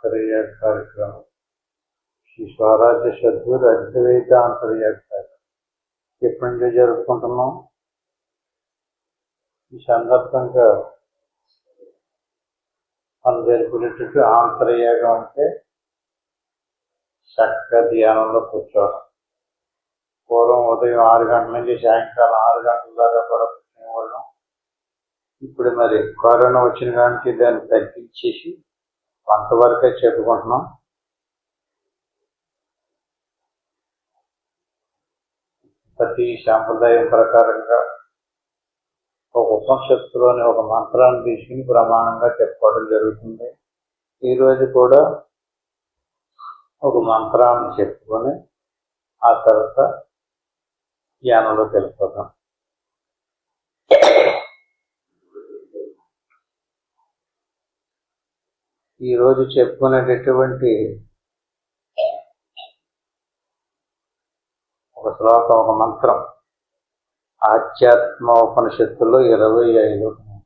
ఆంతర్య కార్యక్రమం శ్రీ స్వరాజ్య సద్గురు అద్వైత ఆంతర్య కార్యక్రమం ఎప్పటి నుంచో జరుపుకుంటున్నాం. ఈ సందర్భంగా మనం జరుపుకునేటట్టు ఆంతర్యాగం అంటే చక్కగా ధ్యానంలో కూర్చోవడం. పూర్వం ఉదయం 6 గంటల నుంచి సాయంకాలం 6 గంటల దాకా కూడా కూర్చునేవాళ్ళం. ఇప్పుడు మరి కరోనా వచ్చిన కాడికి దాన్ని తగ్గించేసి కొంతవరకే చెప్పుకుంటున్నాం. ప్రతి సాంప్రదాయం ప్రకారంగా ఒక ఉపనిషత్తులోని ఒక మంత్రాన్ని తీసుకుని ప్రమాణంగా చెప్పుకోవడం జరుగుతుంది. ఈరోజు కూడా ఒక మంత్రాన్ని చెప్పుకొని ఆ తర్వాత ధ్యానంలోకి వెళ్ళిపోతాం. ఈరోజు చెప్పుకునేటటువంటి ఒక శ్లోకం, ఒక మంత్రం ఆధ్యాత్మ ఉపనిషత్తులో 25.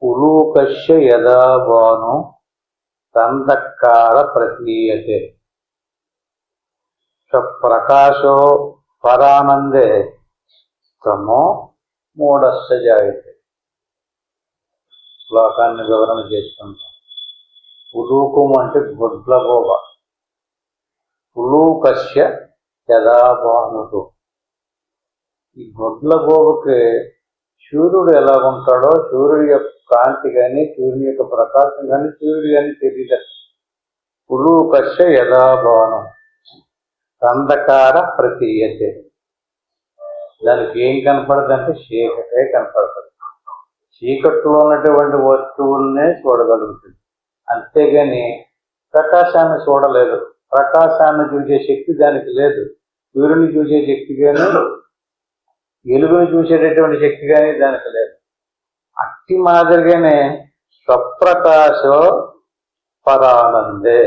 ఉలూకస్య యదా భాను తందకార ప్రతీయతే స్వప్రకాశో పరానందే తమో మూఢస్య జాయతే. శ్లోకాన్ని వివరణ చేసుకుంటాం. ఉలూకం అంటే గుడ్లగోబ. ఉలూకస్య యదా భానుడు, ఈ గుడ్లగోబకి సూర్యుడు ఎలా ఉంటాడో, సూర్యుడి యొక్క కాంతి కానీ సూర్యుని యొక్క ప్రకాశం కానీ సూర్యుడు కానీ తెలియదు. ఉలూకస్య యదా భాను అంధకార ప్రతీయతే. దానికి ఏం కనపడదంటే చీకటే కనపడుతుంది. చీకట్లో ఉన్నటువంటి వస్తువులనే చూడగలుగుతుంది, అంతేగాని ప్రకాశాన్ని చూడలేదు. ప్రకాశాన్ని చూసే శక్తి దానికి లేదు. సూర్యుని చూసే శక్తి కానీ వెలుగుని చూసేటటువంటి శక్తి కానీ దానికి లేదు. అట్టి మాదిరిగానే స్వప్రకాశో పరానందే.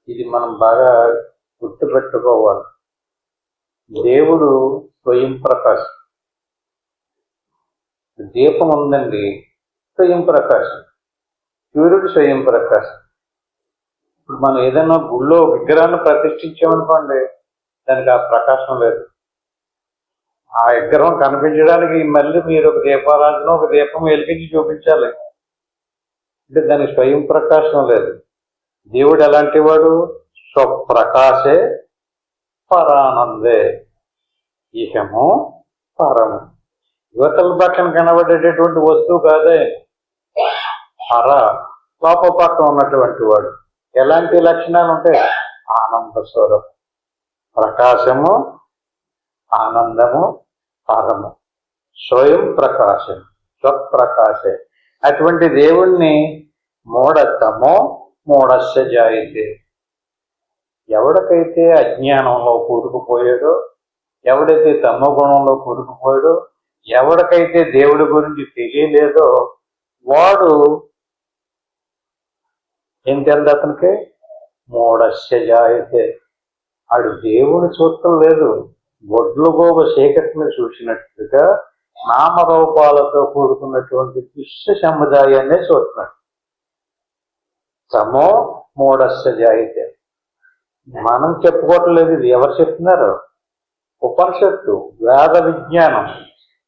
ఇది మనం బాగా గుర్తుపెట్టుకోవాలి. దేవుడు స్వయం ప్రకాశం. దీపం ఉందండి, స్వయం ప్రకాశం. సూర్యుడు స్వయం ప్రకాశం. ఇప్పుడు మనం ఏదైనా గుళ్ళో విగ్రహాన్ని ప్రతిష్ఠించామనుకోండి, దానికి ఆ ప్రకాశం లేదు. ఆ విగ్రహం కనిపించడానికి మళ్ళీ మీరు ఒక దీపారాధన, ఒక దీపం వెలిగించి చూపించాలి. అంటే దానికి స్వయం ప్రకాశం లేదు. దేవుడు ఎలాంటి వాడు? స్వప్రకాశే పరానందే. ఇహము పరము. యువతల పక్కన కనబడేటటువంటి వస్తువు కాదే పర. లోప పక్కన ఉన్నటువంటి వాడు. ఎలాంటి లక్షణాలు ఉంటాయి? ఆనంద స్వరూపం, ప్రకాశము, ఆనందము, పరము, స్వయం ప్రకాశం, స్వప్రకాశే. అటువంటి దేవుణ్ణి మూఢతమో మూఢస్య జాయతే. ఎవడికైతే అజ్ఞానంలో కూరుకుపోయాడో, ఎవడైతే తమో గుణంలో కూరుకుపోయాడో, ఎవడికైతే దేవుడి గురించి తెలియలేదో వాడు ఏం తెలియదు అతనికి? మూఢస్య జాయతే. ఆడు దేవుని చూడటం లేదు, గొడ్లు గోబ చీకటిని చూసినట్టుగా నామరూపాలతో కూడుకున్నటువంటి దృశ్య సముదాయాన్నే చూస్తున్నాడు. తమో మూఢస్య జాయతే. మనం చెప్పుకోవటం లేదు, ఇది ఎవరు చెప్తున్నారు? ఉపనిషత్తు, వేద విజ్ఞానం.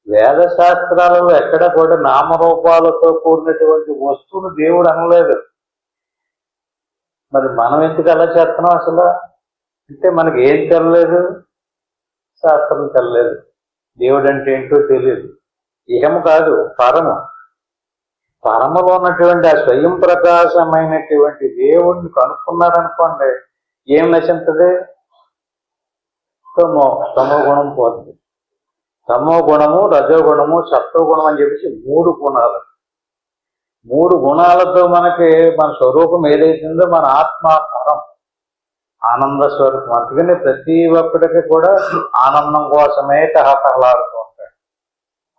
వేద శాస్త్రాలలో ఎక్కడ కూడా నామరూపాలతో కూడినటువంటి వస్తువును దేవుడు అనలేదు. మరి మనం ఎందుకు అలా చేస్తున్నాం అసలు? అంటే మనకి ఏం తెలలేదు, శాస్త్రం తెలలేదు, దేవుడు అంటే ఏంటో తెలియదు. ఇహము కాదు, పరము. పరములో ఉన్నటువంటి ఆ స్వయం ప్రకాశమైనటువంటి దేవుణ్ణి కనుక్కున్నారనుకోండి, ఏం నశించదు? తమో గుణం పోతుంది. తమో గుణము, రజోగుణము, సత్వగుణం అని చెప్పేసి 3 గుణాలు. 3 గుణాలతో మనకి మన స్వరూపం ఏదైతుందో మన ఆత్మ పరం, ఆనంద స్వరూపం. అందుకని ప్రతి ఒక్కడికి కూడా ఆనందం కోసమే తహతహలాడుతూ ఉంటాడు.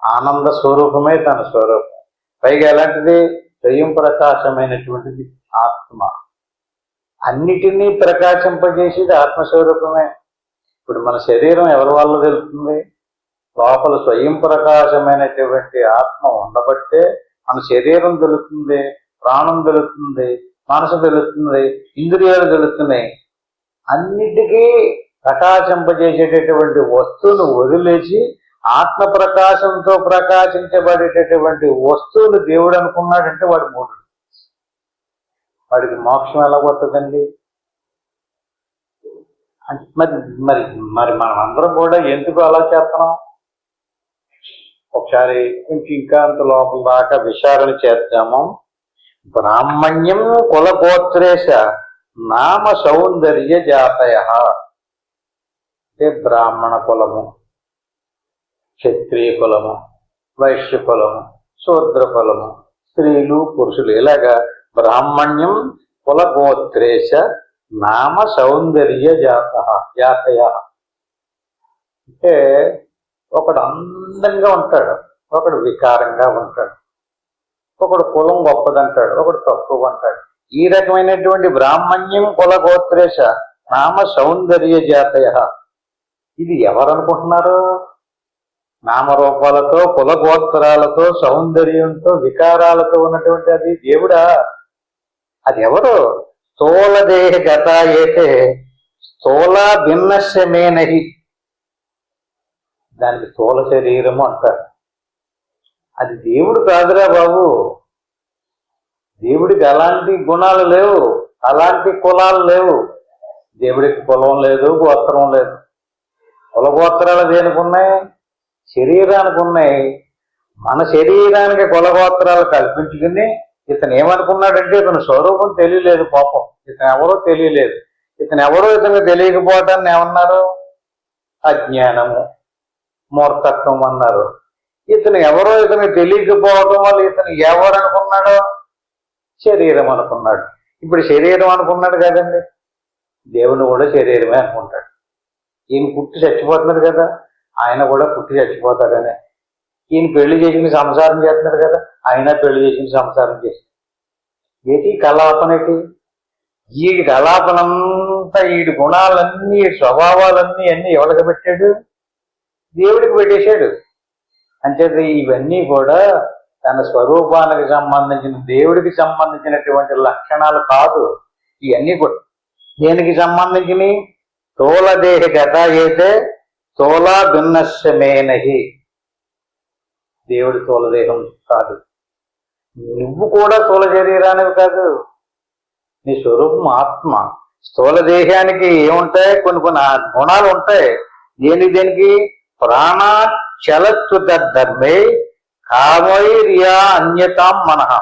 ఆనంద స్వరూపమే తన స్వరూపం. పైగా ఎలాంటిది? స్వయం ప్రకాశమైనటువంటిది ఆత్మ. అన్నిటినీ ప్రకాశింపజేసేది ఆత్మస్వరూపమే. ఇప్పుడు మన శరీరం ఎవరి వల్ల తెలుస్తుంది? లోపల స్వయం ప్రకాశమైనటువంటి ఆత్మ ఉండబట్టే మన శరీరం తెలుస్తుంది, ప్రాణం తెలుస్తుంది, మనసు తెలుస్తుంది, ఇంద్రియాలు తెలుస్తున్నాయి. అన్నిటికీ ప్రకాశింపజేసేటటువంటి వస్తువును వదిలేసి ఆత్మ ప్రకాశంతో ప్రకాశించబడేటటువంటి వస్తువులు దేవుడు అనుకున్నాడంటే వాడు మూఢుడు. వాడికి మోక్షం ఎలా పోతుందండి? మరి మరి మరి మనం అందరం కూడా ఎందుకు అలా చేస్తున్నాం? ఒకసారి కొంచెం ఇంకా అంత లోపల దాకా విచారణ చేద్దాము. బ్రాహ్మణ్యం కులగోత్రేశ నామ సౌందర్య జాతయ. అంటే బ్రాహ్మణ కులము, క్షత్రియ కులము, వైశ్య కులము, శూద్ర కులము, స్త్రీలు పురుషులు, ఇలాగా బ్రాహ్మణ్యం కులగోత్రేశ నామ సౌందర్య జాతయ. అంటే ఒకడు అందంగా ఉంటాడు, ఒకడు వికారంగా ఉంటాడు, ఒకడు కులం గొప్పదంటాడు, ఒకడు తక్కువ అంటాడు. ఈ రకమైనటువంటి బ్రాహ్మణ్యం కులగోత్రేశ నామ సౌందర్య జాతయ. ఇది ఎవరు అనుకుంటున్నారు? నామరూపాలతో, కులగోత్రాలతో, సౌందర్యంతో, వికారాలతో ఉన్నటువంటి అది దేవుడా? అది ఎవరు? స్థూలదేహ గత అయితే స్థూల భిన్నస్యమేనహి. దానికి స్థూల శరీరము అంటారు. అది దేవుడు కాదురా బాబు. దేవుడికి అలాంటి గుణాలు లేవు, అలాంటి కులాలు లేవు. దేవుడికి కులం లేదు, గోత్రం లేదు. కులగోత్రాలు దేనికి ఉన్నాయి? శరీరానికి ఉన్నాయి. మన శరీరానికి కులగోత్రాలు కల్పించుకుని ఇతను ఏమనుకున్నాడంటే ఇతను స్వరూపం తెలియలేదు. పాపం ఇతను ఎవరో తెలియలేదు. ఇతను ఎవరో ఇతను తెలియకపోవటాన్ని ఏమన్నారు? అజ్ఞానము, మూర్ఖత్వం అన్నారు. ఇతను ఎవరో ఇతను తెలియకపోవడం వల్ల ఇతను ఎవరు అనుకున్నాడో? శరీరం అనుకున్నాడు. ఇప్పుడు శరీరం అనుకున్నాడు కదండి, దేవుని కూడా శరీరమే అనుకుంటాడు. ఈయన పుట్టి చచ్చిపోతున్నాడు కదా, ఆయన కూడా పుట్టి చచ్చిపోతాడనే. ఈయన పెళ్లి చేసిన సంసారం చేస్తున్నాడు కదా, ఆయన పెళ్లి చేసిన సంసారం చేసి ఏంటి కలాపనేటి? ఈ కలాపనంతా, ఈ గుణాలన్నీ, ఈ స్వభావాలన్నీ అన్నీ ఎవరికి పెట్టాడు? దేవుడికి పెట్టేశాడు. అంచేది ఇవన్నీ కూడా తన స్వరూపానికి సంబంధించిన, దేవుడికి సంబంధించినటువంటి లక్షణాలు కాదు. ఇవన్నీ కూడా దేనికి సంబంధించినవి? స్థూలదేహ గత అయితే స్థూల భిన్నస్యమేనహి. దేవుడి స్థూలదేహం కాదు. నువ్వు కూడా స్థూల శరీరానివి కాదు. నీ స్వరూపం ఆత్మ. స్థూల దేహానికి ఏముంటాయి? కొన్ని కొన్ని గుణాలు ఉంటాయి. దేనికి? ప్రాణ చలత్వ ధర్మే కామైర్యా అన్యతాం మనః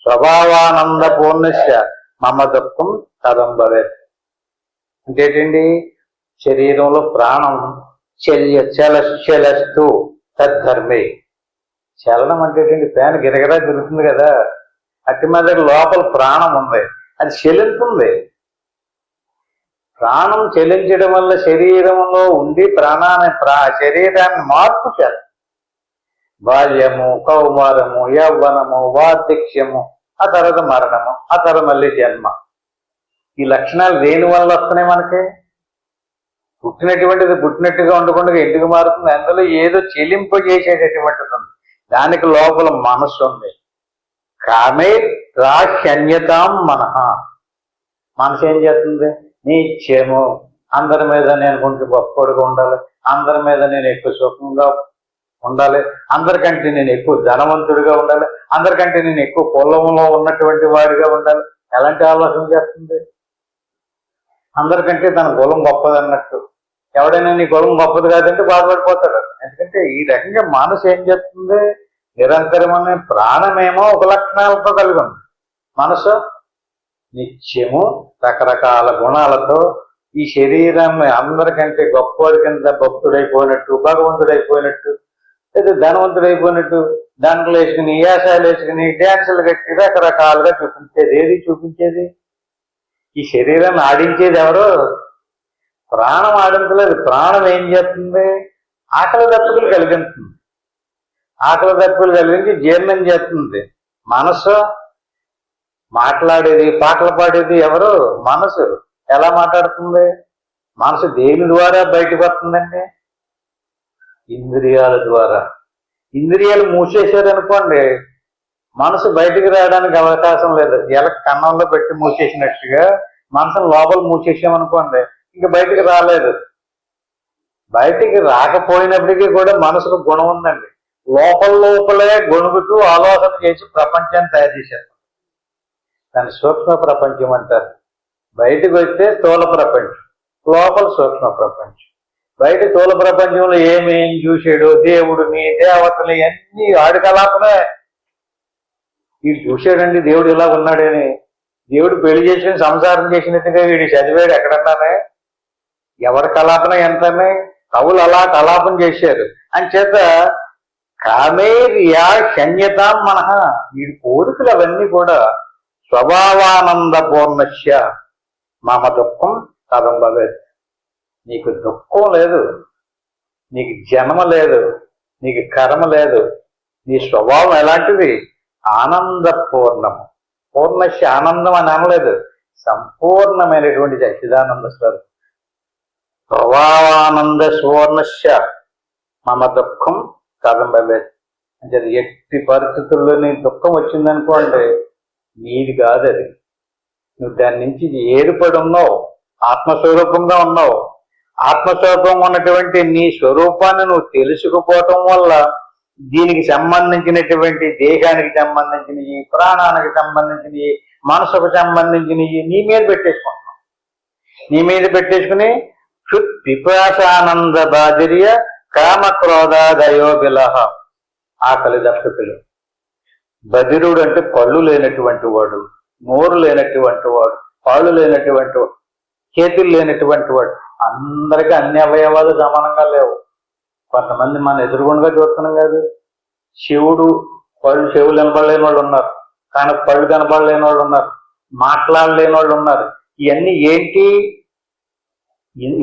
స్వభావానంద పూర్ణస్య మమ దుఃఖం కదంబరే. ఇంకేంటండి? శరీరంలో ప్రాణం చలస్తూ తద్ధర్మే. చలనం అంటే ఏంటండి? ఫ్యాన్ గిరగిరా తిరుగుతుంది కదా, అట్టి మీద లోపల ప్రాణం ఉంది, అది చెల్లింతుంది. ప్రాణం చెల్లించడం వల్ల శరీరంలో ఉండి శరీరాన్ని మార్పు చేస్తుంది. బాల్యము, కౌమారము, యవ్వనము, వార్ధక్యము, ఆ తర్వాత మరణము, ఆ తర్వాత మళ్ళీ జన్మ. ఈ లక్షణాలు దేని వల్ల వస్తున్నాయి మనకి? పుట్టినటువంటిది పుట్టినట్టుగా ఉండకుండా ఎందుకు మారుతుంది? అందులో ఏదో చెలింపజేసేటటువంటిది ఉంది. దానికి లోపల మనస్సు ఉంది. కామే రాహ్యన్యతాం మనః. మనసు ఏం చేస్తుంది? నిత్యము అందరి మీద నేను కొంచెం గొప్పగా ఉండాలి, అందరి మీద నేను ఎక్కువ సుఖంగా ఉండాలి, అందరికంటే నేను ఎక్కువ ధనవంతుడిగా ఉండాలి, అందరికంటే నేను ఎక్కువ కులంలో ఉన్నటువంటి వాడిగా ఉండాలి. ఎలాంటి ఆలోచన చేస్తుంది? అందరికంటే తన కులం గొప్పదన్నట్టు. ఎవడైనా నీ కులం గొప్పది కాదంటే బాధపడిపోతాడు. ఎందుకంటే ఈ రకంగా మనసు ఏం చేస్తుంది? నిరంతరమైన ప్రాణమేమో ఒక లక్షణాలతో కలిగి ఉంది. మనసు నిత్యము రకరకాల గుణాలతో ఈ శరీరాన్ని అందరికంటే గొప్పవాడి కింద భక్తుడైపోయినట్టు, భగవంతుడైపోయినట్టు, లేదా ధనవంతుడైపోయినట్టు దాంట్లో వేసుకుని, యాసాలు వేసుకుని, డ్యాన్సులు కట్టి రకరకాలుగా చూపించేది. ఏది చూపించేది? ఈ శరీరాన్ని ఆడించేది ఎవరు? ప్రాణం ఆడించలేదు. ప్రాణం ఏం చేస్తుంది? ఆకలి దప్పులు కలిగిస్తుంది. ఆకలి దప్పులు కలిగించి జీర్ణం చేస్తుంది. మనసు మాట్లాడేది, పాటలు పాడేది ఎవరు? మనసు. ఎలా మాట్లాడుతుంది? మనసు దేని ద్వారా బయటకు వస్తుందండి? ఇంద్రియాల ద్వారా. ఇంద్రియాలు మూసేశారు అనుకోండి, మనసు బయటికి రావడానికి అవకాశం లేదు. ఎలా కన్నంలో పెట్టి మూసేసినట్టుగా మనసును లోపల మూసేసామనుకోండి, ఇంక బయటికి రాలేదు. బయటికి రాకపోయినప్పటికీ కూడా మనసుకు గుణం ఉందండి. లోపలే గొణుగుతూ ఆలోచన చేసి ప్రపంచాన్ని తయారు చేశారు. దాన్ని సూక్ష్మ ప్రపంచం అంటారు. బయటకు వస్తే స్థూల ప్రపంచం, లోపల సూక్ష్మ ప్రపంచం. బయట స్థూల ప్రపంచంలో ఏమేం చూశాడు, దేవుడిని, దేవతని, అన్ని ఆడి కలాపనే. వీడు చూశాడండి దేవుడు ఇలా ఉన్నాడని. దేవుడు పెళ్లి చేసుకుని సంసారం చేసినట్టుగా వీడు చదివాడు ఎక్కడన్నానే? ఎవరి కలాపన ఎంతనే? కవులు అలా కలాపం చేశారు. అంచేత కామేర్యా శన్యతాం మనః, వీడి కోరికలు అవన్నీ కూడా స్వభావానంద పూర్ణస్య మమ దుఃఖం కథం భవేత్. నీకు దుఃఖం లేదు, నీకు జన్మ లేదు, నీకు కర్మ లేదు. నీ స్వభావం ఎలాంటిది? ఆనందపూర్ణము. పూర్ణస్య ఆనందం అని అనలేదు, సంపూర్ణమైనటువంటి సచ్చిదానంద స్వరూపం. స్వభావానంద సువర్ణస్య మమ దుఃఖం కథం భవేత్. అంటే ఎట్టి పరిస్థితుల్లో నీ దుఃఖం వచ్చిందనుకోండి, నీది కాదు అది. నువ్వు దాని నుంచి ఏర్పడి ఉన్నావు, ఆత్మస్వరూపంగా ఉన్నావు. ఆత్మస్వరూపంగా ఉన్నటువంటి నీ స్వరూపాన్ని నువ్వు తెలుసుకుపోవటం వల్ల దీనికి సంబంధించినటువంటి దేహానికి సంబంధించినవి, ప్రాణానికి సంబంధించినవి, మనసుకు సంబంధించినవి నీ మీద పెట్టేసుకుంటున్నావు. నీ మీద పెట్టేసుకుని పిపాసానంద బాధిర్య కామ క్రోధాదయో బిలహ. ఆకలి దప్పికలు. బధిరుడు అంటే కళ్ళు లేనటువంటి వాడు, నోరు లేనటువంటి వాడు, కాళ్ళు లేనటువంటి వాడు, చేతులు లేనటువంటి వాడు. అందరికీ అన్ని అవయవాలు సమానంగా లేవు. కొంతమంది మన ఎదురుగుండగా చూస్తున్నాం కాదు, చెవులు వినపడలేని వాళ్ళు ఉన్నారు, కానీ కళ్ళు కనపడలేని వాళ్ళు ఉన్నారు, మాట్లాడలేని వాళ్ళు ఉన్నారు. ఇవన్నీ ఏంటి?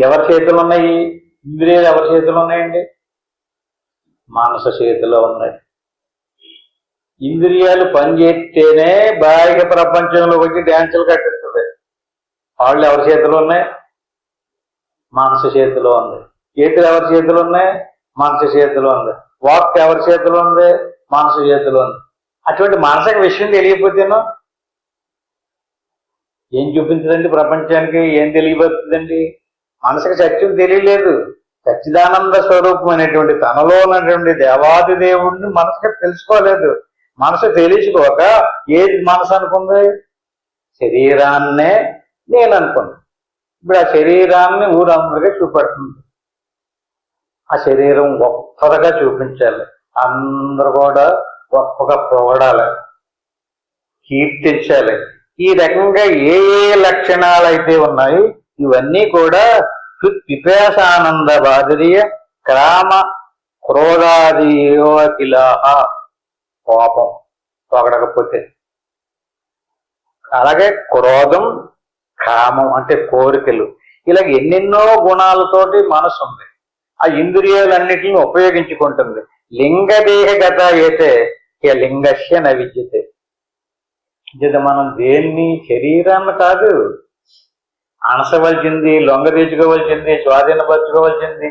ఎవరి చేతులు ఉన్నాయి? ఇంద్రియాలు ఎవరి చేతులు ఉన్నాయండి? మానస చేతిలో ఉన్నాయి. ఇంద్రియాలు పనిచేస్తేనే బాహ్య ప్రపంచంలో వచ్చి డ్యాన్సులు కట్టిస్తుంది. వాళ్ళు ఎవరి చేతిలో ఉన్నాయి? మానస చేతిలో ఉంది. చేతులు ఎవరి చేతులు ఉన్నాయి? మనసు చేతిలో ఉంది. వాక్ ఎవరి చేతిలో ఉంది? మనసు చేతిలో ఉంది. అటువంటి మానసిక విషయం తెలియకపోతేనో ఏం చూపించదండి ప్రపంచానికి? ఏం తెలియబోతుందండి? మనసుకి సత్యం తెలియలేదు. సచ్చిదానంద స్వరూపమైనటువంటి తనలో ఉన్నటువంటి దేవాది దేవుడిని మనసుకి తెలుసుకోలేదు. మనసు తెలుసుకోక ఏది మనసు అనుకుంది? శరీరాన్నే నేను అనుకుంది. ఇప్పుడు ఆ శరీరాన్ని ఊరందరికీ చూపెడుతుంది. ఆ శరీరం గొప్పగా చూపించాలి, అందరూ కూడా గొప్పగా పొగడాలి, కీర్తించాలి. ఈ రకంగా ఏ ఏ లక్షణాలు అయితే ఉన్నాయి ఇవన్నీ కూడా పిపాసానంద బాధిర్య క్రామ క్రోధాదియోకిలాహ. కోపం పొగడకపోతే, అలాగే క్రోధం, కామం అంటే కోరికలు, ఇలాగ ఎన్నెన్నో గుణాలతోటి మనసు ఉంది. ఆ ఇంద్రియాలన్నిటిని ఉపయోగించుకుంటుంది. లింగదేహగత అయితే లింగస్య న విద్యతే. మనం దేన్ని శరీరాన్ని కాదు అనసవలసింది, లొంగ తీసుకోవలసింది, స్వాధీనపరచుకోవలసింది,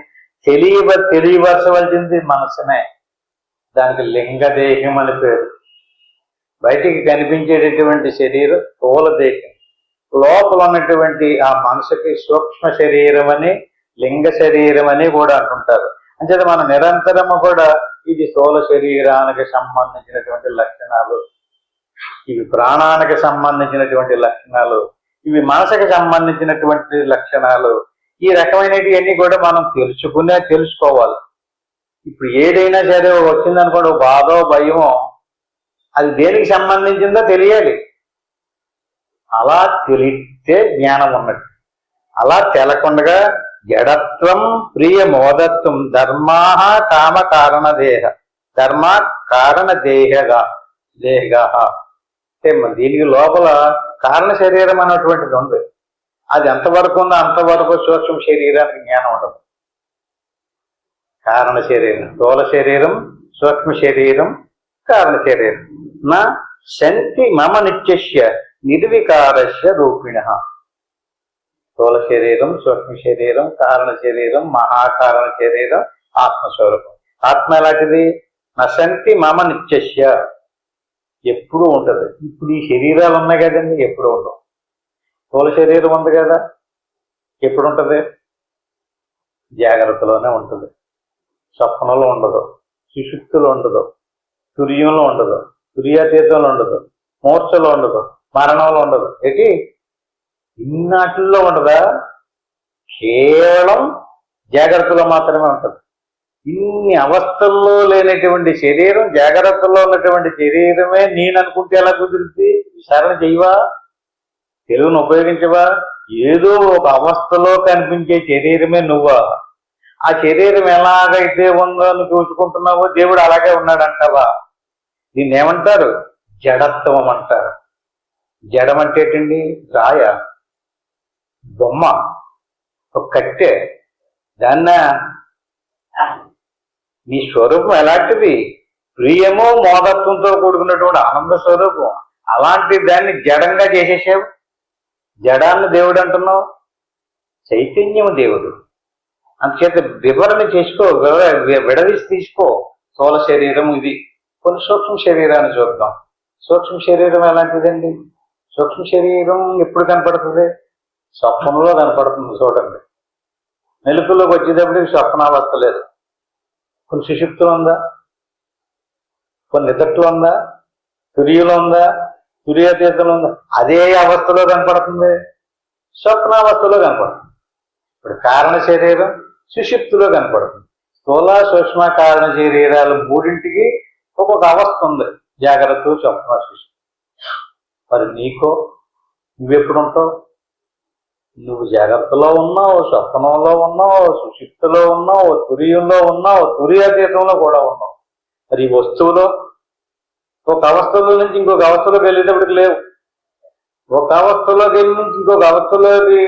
తెలియపరచవలసింది మనసునే. దానికి లింగదేహం అని పేరు. బయటికి కనిపించేటటువంటి శరీరం స్థూల దేహం, లోపల ఉన్నటువంటి ఆ మనసుకి సూక్ష్మ శరీరం అని, లింగ శరీరం అని కూడా అంటుంటారు. అంచేత మన నిరంతరము కూడా ఇది స్థూల శరీరానికి సంబంధించినటువంటి లక్షణాలు, ఇవి ప్రాణానికి సంబంధించినటువంటి లక్షణాలు, ఇవి మనసుకి సంబంధించినటువంటి లక్షణాలు. ఈ రకమైనటివన్నీ కూడా మనం తెలుసుకోవాలి. ఇప్పుడు ఏదైనా సరే వచ్చిందనుకోండి, బాధో భయమో, అది దేనికి సంబంధించిందో తెలియాలి. అలా తెలిస్తే జ్ఞానం ఉన్నట్టు. అలా తెలకుండగా జడత్వం ప్రియ మోదత్వం ధర్మాహ కామ కారణ దేహ ధర్మ కారణ దేహగా అంటే దీనికి లోపల కారణ శరీరం అన్నటువంటిది ఉంది. అది ఎంతవరకు ఉందో అంతవరకు సూక్ష్మ శరీరానికి జ్ఞానం ఉండదు. కారణ శరీరం, స్థూల శరీరం, సూక్ష్మ శరీరం, కారణ శరీరం. నా శంతి మమ నిత్యస్య నిర్వికారస్య రూపిణ. స్థూల శరీరం, సూక్ష్మ శరీరం, కారణ శరీరం, మహాకారణ శరీరం, ఆత్మస్వరూపం. ఆత్మ ఎలాంటిది? నశంతి మమ నిత్యస్య, ఎప్పుడూ ఉంటుంది. ఇప్పుడు ఈ శరీరాలు ఉన్నాయి కదండి, ఎప్పుడు ఉండవు. స్థూల శరీరం ఉంది కదా, ఎప్పుడు ఉంటుంది? జాగ్రత్తలోనే ఉంటుంది. స్వప్నంలో ఉండదు, సుషుప్తిలో ఉండదు, తుర్యంలో ఉండదు, తుర్యాతీతంలో ఉండదు, మూర్ఛలో ఉండదు, మరణంలో ఉండదు. ఏంటి ఇన్నాటిల్లో ఉండదా? కేవలం జాగ్రత్తలో మాత్రమే ఉంటుంది. ఇన్ని అవస్థల్లో లేనటువంటి శరీరం, జాగ్రత్తలో ఉన్నటువంటి శరీరమే నేను అనుకుంటే ఎలా కుదురుతుంది? విచారణ చెయ్యవా? తెలుగును ఉపయోగించవా? ఏదో ఒక అవస్థలో కనిపించే శరీరమే నువ్వా? ఆ శరీరం ఎలాగైతే ఉందో నువ్వు చూసుకుంటున్నావో దేవుడు అలాగే ఉన్నాడంటావా? దీన్ని ఏమంటారు? జడత్వం అంటారు. జడం అంటే ఏంటండి? రాయ, బొమ్మ, ఒక కట్టె. దాన్న నీ స్వరూపం ఎలాంటిది? ప్రియము మోదత్వంతో కూడుకున్నటువంటి ఆనంద స్వరూపం. అలాంటి దాన్ని జడంగా చేసేసావు. జడాన్ని దేవుడు అంటున్నావు, చైతన్యం దేవుడు. అందుచేత వివరణ చేసుకో, విడదీసి తీసుకో. స్థూల శరీరం ఇది. కొన్ని సూక్ష్మ శరీరాన్ని చూద్దాం. సూక్ష్మ శరీరం ఎలాంటిదండి? సూక్ష్మ శరీరం ఎప్పుడు కనపడుతుంది? స్వప్నంలో కనపడుతుంది. చూడండి, మెలకులోకి వచ్చేటప్పటికి స్వప్నావస్థ లేదు. కొన్ని సుషుప్తులు ఉందా, కొన్ని నిద్రలో ఉందా, తుర్యులో ఉందా, తుర్యాతీతంలో ఉందా? అదే అవస్థలో కనపడుతుంది, స్వప్నావస్థలో కనపడుతుంది. ఇప్పుడు కారణ శరీరం సుషుప్తిలో కనపడుతుంది. స్థూల సూక్ష్మ కారణ శరీరాలు మూడింటికి ఒక్కొక్క అవస్థ ఉంది. జాగ్రత్త, స్వప్న, సుషుప్తి. మరి నీకో నువ్వెప్పుడు ఉంటావు? నువ్వు జాగ్రత్తలో ఉన్నావు, స్వప్నంలో ఉన్నావు, సుషుప్తిలో ఉన్నావు, తుర్యంలో ఉన్నావు, తుర్యాతీతంలో కూడా ఉన్నావు. మరి ఈ వస్తువులో ఒక అవస్థలో నుంచి ఇంకొక అవస్థలోకి వెళ్ళేటప్పటికి లేవు. ఒక అవస్థలోకి వెళ్ళి నుంచి ఇంకొక అవస్థలోకి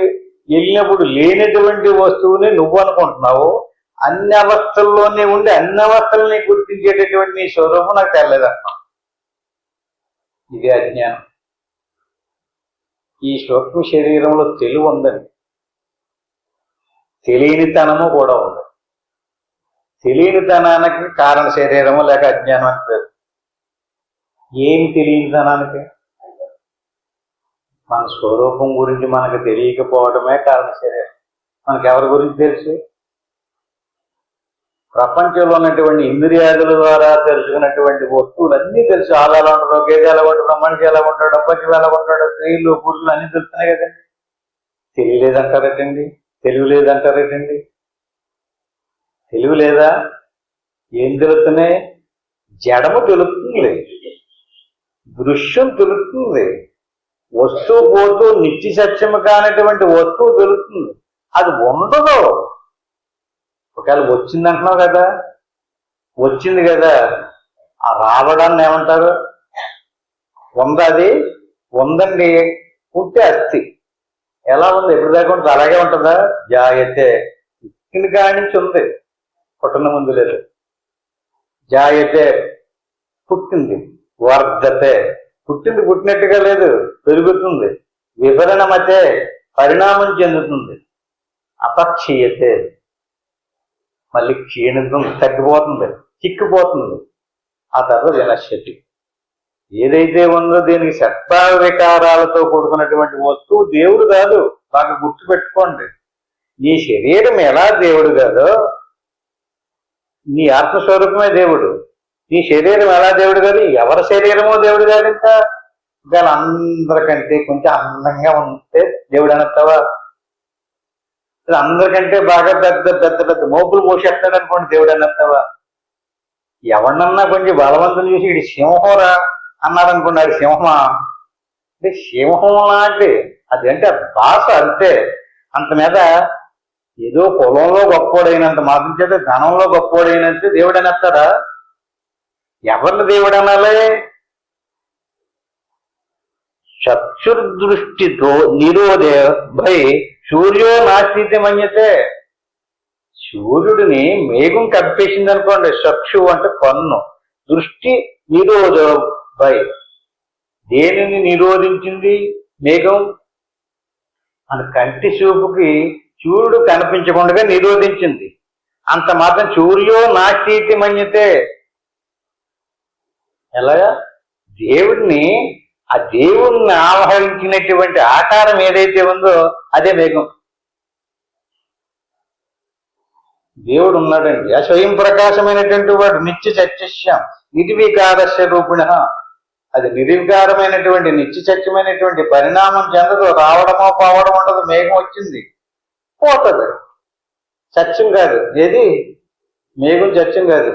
వెళ్ళినప్పుడు లేనటువంటి వస్తువుని నువ్వు అనుకుంటున్నావు. అన్ని అవస్థల్లోనే ఉండి అన్ని అవస్థల్ని గుర్తించేటటువంటి నీ స్వరూపం నాకు తెలియదంటున్నావు. ఇదే అజ్ఞానం. ఈ సూక్ష్మ శరీరంలో తెలివి ఉందండి, తెలియనితనము కూడా ఉంది. తెలియనితనానికి కారణ శరీరము లేక అజ్ఞానం అని పేరు. ఏమి తెలియనితనానికి? మన స్వరూపం గురించి మనకు తెలియకపోవడమే కారణ శరీరం. మనకు ఎవరి గురించి తెలుసు? ప్రపంచంలో ఉన్నటువంటి ఇంద్రియాదుల ద్వారా తెలుసుకున్నటువంటి వస్తువులన్నీ తెలుసు. ఆలు ఎలా ఉంటాడో, గేదె ఎలా ఉంటాడో, మనిషి ఎలా ఉంటాడో, పశువు ఎలా ఉంటాడో, స్త్రీలు పురుషులు అన్ని తెలుస్తున్నాయి కదండి. తెలియలేదంటారేటండి? తెలివి లేదంటారేటండి? తెలివి లేదా? ఏం తెలుస్తున్నాయి? జడము తెలుస్తుంది, దృశ్యం తెలుస్తుంది, వస్తువు పోతూ నిత్య సత్యము కానటువంటి వస్తువు తెలుస్తుంది. అది ఉండదు. ఒకవేళ వచ్చిందంటున్నావు కదా, వచ్చింది కదా, ఆ రావడాన్ని ఏమంటారు? ఉందది ఉందండి. పుట్టే అస్థి ఎలా ఉంది? ఎప్పుడు దాకా ఉంటుంది? అలాగే ఉంటుందా? జాయతే, పుట్టిన కాడి నుంచి ఉంది, పుట్టన ముందు లేదు. జాయతే పుట్టింది, వర్ధతే పుట్టింది పుట్టినట్టుగా లేదు, పెరుగుతుంది. వివరణమతే పరిణామం చెందుతుంది. అపక్షీయతే మళ్ళీ క్షీణితం, తగ్గిపోతుంది, చిక్కిపోతుంది. ఆ తర్వాత వినశ్యతి. ఏదైతే ఉందో దీనికి సత్భావ వికారాలతో కూడుకున్నటువంటి వస్తువు దేవుడు కాదు. బాగా గుర్తుపెట్టుకోండి. నీ శరీరం ఎలా దేవుడు కాదో, నీ ఆత్మస్వరూపమే దేవుడు. నీ శరీరం ఎలా దేవుడు కాదు, ఎవరి శరీరమో దేవుడు కాదు. ఇంకా దాని అందరికంటే కొంచెం అందంగా ఉంటే దేవుడు అనొస్తావా? అందరికంటే బాగా పెద్ద పెద్ద పెద్ద మోపులు మోసేస్తాడు అనుకోండి, దేవుడు అనొస్తావా? ఎవరినన్నా కొంచెం బలవంతం చూసి ఇటు సింహంరా అన్నాడు అనుకోండి, అది సింహమా? అంటే సింహం లాంటి అదంటే భాష అంతే. అంత మీద ఏదో పొలంలో గొప్పోడైనంత మాత్రం చేత ధనంలో గొప్పోడైనంత దేవుడు అనేస్తారా? ఎవరిని దేవుడు అనాలి? చక్షుర్దృష్టితో నిరోధే భై సూర్యో నాస్తి మన్యతే. సూర్యుడిని మేఘం కప్పేసింది అనుకోండి, చక్షు అంటే కన్ను, దృష్టి నిరోధ భై దేనిని నిరోధించింది? మేఘం. మన కంటి చూపుకి సూర్యుడు కనిపించకుండా నిరోధించింది. అంత మాత్రం సూర్యో నాస్తి మన్యతే. ఎలాగా? ఆ దేవుణ్ణి ఆవహించినటువంటి ఆకారం ఏదైతే ఉందో అదే మేఘం. దేవుడు ఉన్నాడండి, ఆ స్వయం ప్రకాశమైనటువంటి వాడు, నిత్య సత్యశ్యం నిర్వికారస్య రూపిణ. అది నిర్వికారమైనటువంటి నిత్య సత్యమైనటువంటి పరిణామం చెందదు, రావడమో పోవడం ఉండదు. మేఘం వచ్చింది పోతుంది, సత్యం కాదు. ఏది మేఘం సత్యం కాదు,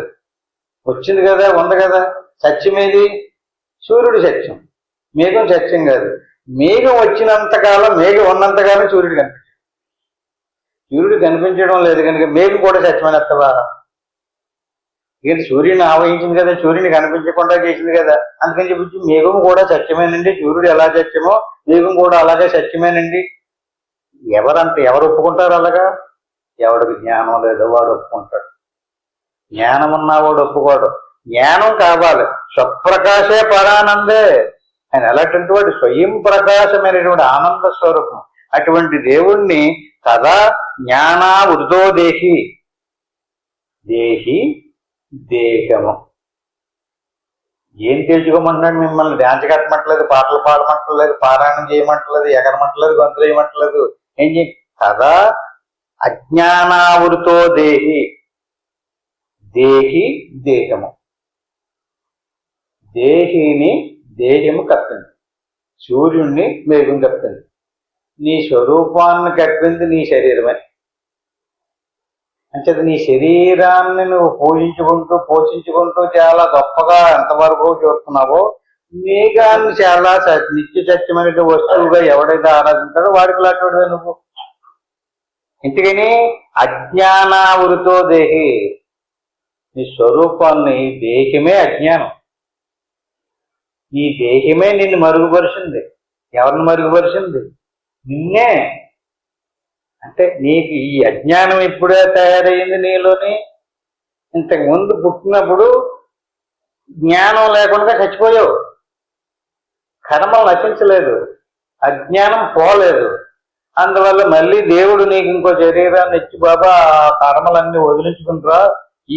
వచ్చింది కదా, ఉంది కదా. సత్యం ఏది? సూర్యుడు సత్యం, మేఘం సత్యం కాదు. మేఘం వచ్చినంతకాలం, మేఘం ఉన్నంతకాలం సూర్యుడు కనిపించాడు. సూర్యుడు కనిపించడం లేదు కనుక మేఘం కూడా సత్యమైనత్తవా? ఏంటి, సూర్యుని ఆవహించింది కదా, సూర్యుని కనిపించకుండా చేసింది కదా, అందుకని చెప్పి మేఘం కూడా సత్యమేనండి. సూర్యుడు ఎలా సత్యమో మేఘం కూడా అలాగే సత్యమేనండి. ఎవరు ఒప్పుకుంటారు అలాగా? ఎవడికి జ్ఞానం లేదో వాడు ఒప్పుకుంటాడు, జ్ఞానం ఉన్నవాడు ఒప్పుకోడు. జ్ఞానం కావాలి, స్వప్రకాశే పరానందే. ఆయన ఎలాంటి వాడు? స్వయం ప్రకాశమైనటువంటి ఆనంద స్వరూపం. అటువంటి దేవుణ్ణి కదా జ్ఞానా వృదో దేహి, దేహి దేహము. ఏం తెలుసుకోమంటున్నాడు మిమ్మల్ని? డ్యాన్స్ కట్టమంటలేదు, పాటలు పాడమంటలేదు, పారాయణం చేయమంటలేదు, ఎగరమంటలేదు, గొంతులు వేయమంటలేదు. ఏం చేయ? కదా అజ్ఞానావృతో దేహి, దేహి దేహము. దేహిని దేహము కప్పింది, సూర్యుణ్ణి మేఘం కప్పింది. నీ స్వరూపాన్ని కప్పింది నీ శరీరమే. అంటే నీ శరీరాన్ని నువ్వు పోషించుకుంటూ చాలా గొప్పగా ఎంతవరకు చూస్తున్నావో, మేఘాన్ని చాలా నిత్య సత్యమైన వస్తువుగా ఎవడైతే ఆరాధించాడో వాడికి లాంటి నువ్వు. ఇంతకని అజ్ఞానావృతో దేహి, నీ స్వరూపాన్ని, దేహమే అజ్ఞానం. ఈ దేహమే నిన్ను మరుగుపరిచింది. ఎవరిని మరుగుపరిచింది? నిన్నే. అంటే నీకు ఈ అజ్ఞానం ఇప్పుడే తయారయ్యింది నీలోని. ఇంతకుముందు పుట్టినప్పుడు జ్ఞానం లేకుండా చచ్చిపోయావు, కర్మలు నశించలేదు, అజ్ఞానం పోలేదు. అందువల్ల మళ్ళీ దేవుడు నీకు ఇంకో శరీరాన్ని ఇచ్చి, బాబా ఆ కర్మలన్నీ వదిలించుకుంటారా,